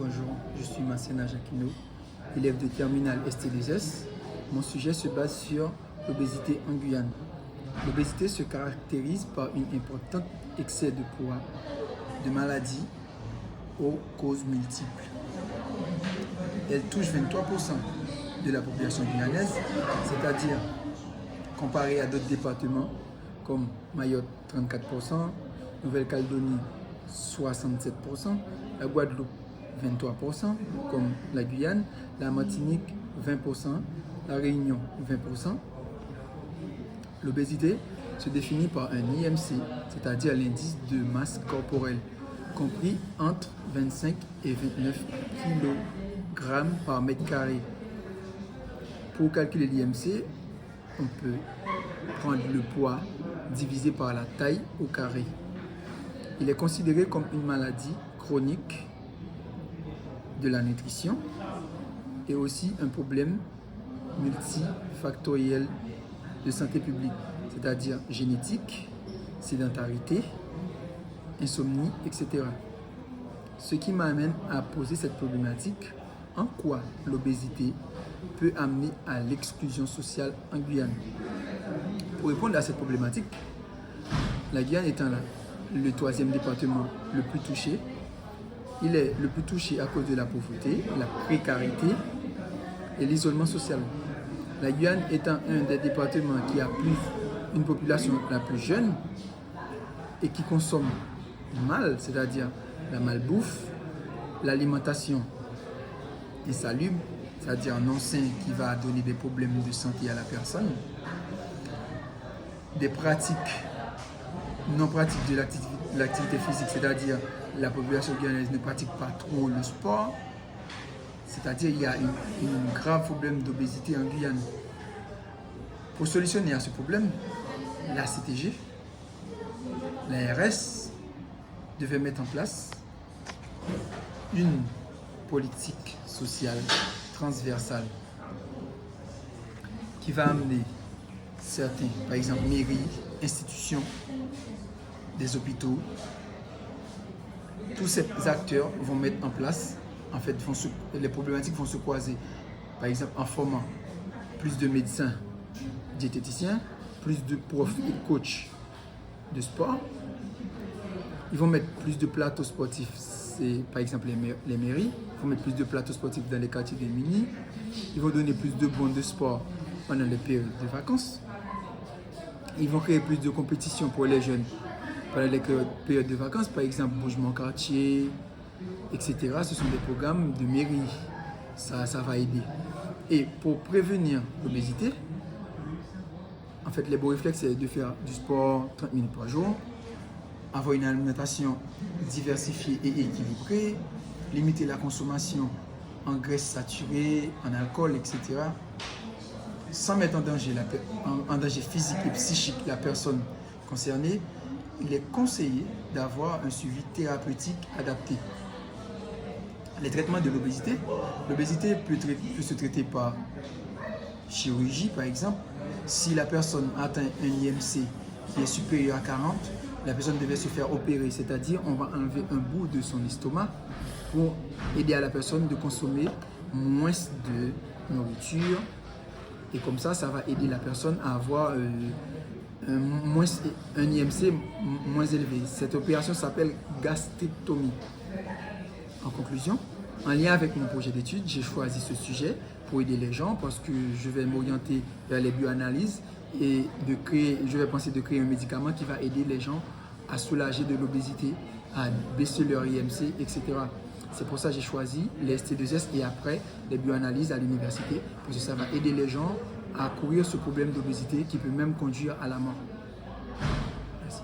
Bonjour, je suis Massena Jacquino, élève de terminale ST2S. Mon sujet se base sur l'obésité en Guyane. L'obésité se caractérise par un important excès de poids, de maladies aux causes multiples. Elle touche 23% de la population guyanaise, c'est-à-dire comparé à d'autres départements comme Mayotte 34%, Nouvelle-Calédonie 67%, la Guadeloupe 23%, comme la Guyane, la Martinique 20%, la Réunion 20%. L'obésité se définit par un IMC, c'est-à-dire l'indice de masse corporelle, compris entre 25 et 29 kg par mètre carré. Pour calculer l'IMC, on peut prendre le poids divisé par la taille au carré. Il est considéré comme une maladie chronique de la nutrition et aussi un problème multifactoriel de santé publique, c'est-à-dire génétique, sédentarité, insomnie, etc. Ce qui m'amène à poser cette problématique: en quoi l'obésité peut amener à l'exclusion sociale en Guyane? Pour répondre à cette problématique, la Guyane étant le troisième département le plus touché, il est le plus touché à cause de la pauvreté, la précarité et l'isolement social. La Guyane étant un des départements qui a une population la plus jeune et qui consomme mal, c'est-à-dire la malbouffe, l'alimentation insalubre, c'est-à-dire non sain qui va donner des problèmes de santé à la personne, des pratiques non pratiques de l'activité physique, c'est-à-dire la population guyanaise ne pratique pas trop le sport, c'est-à-dire il y a un grave problème d'obésité en Guyane. Pour solutionner à ce problème, la CTG, l'ARS devait mettre en place une politique sociale transversale qui va amener certains, par exemple mairies, institutions, des hôpitaux, tous ces acteurs vont mettre en place, en fait, les problématiques vont se croiser. Par exemple, en formant plus de médecins, diététiciens, plus de profs et coachs de sport. Ils vont mettre plus de plateaux sportifs, c'est par exemple les mairies. Ils vont mettre plus de plateaux sportifs dans les quartiers démunis. Ils vont donner plus de bons de sport pendant les périodes de vacances. Ils vont créer plus de compétitions pour les jeunes pendant les périodes de vacances, par exemple Bougement Quartier, etc. Ce sont des programmes de mairie. Ça va aider. Et pour prévenir l'obésité, en fait, les beaux réflexes, c'est de faire du sport 30 minutes par jour, avoir une alimentation diversifiée et équilibrée, limiter la consommation en graisses saturées, en alcool, etc. Sans mettre en danger physique et psychique la personne concernée, il est conseillé d'avoir un suivi thérapeutique adapté. Les traitements de l'obésité. L'obésité peut se traiter par chirurgie, par exemple. Si la personne atteint un IMC qui est supérieur à 40, la personne devait se faire opérer, c'est-à-dire on va enlever un bout de son estomac pour aider à la personne de consommer moins de nourriture. Et comme ça va aider la personne à avoir un IMC moins élevé. Cette opération s'appelle gastrectomie. En conclusion, en lien avec mon projet d'étude, j'ai choisi ce sujet pour aider les gens parce que je vais m'orienter vers les bioanalyses et je vais penser de créer un médicament qui va aider les gens à soulager de l'obésité, à baisser leur IMC, etc. C'est pour ça que j'ai choisi les ST2S et après les bioanalyses à l'université, parce que ça va aider les gens à courir ce problème d'obésité qui peut même conduire à la mort. Merci.